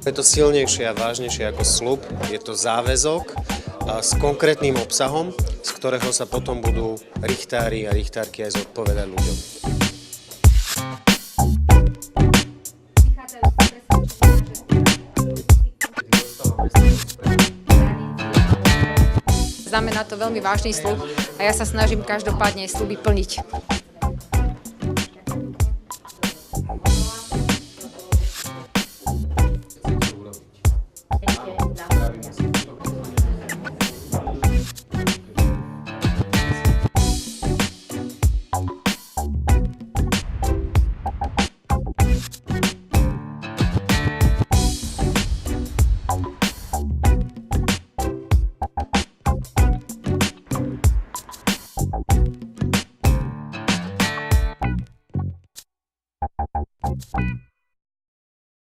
Je to silnejšie a vážnejšie ako sľub, je to záväzok s konkrétnym obsahom, z ktorého sa potom budú richtári a richtárky aj zodpovedať ľuďom. Znamená to veľmi vážny sľub a ja sa snažím každopádne sľuby plniť.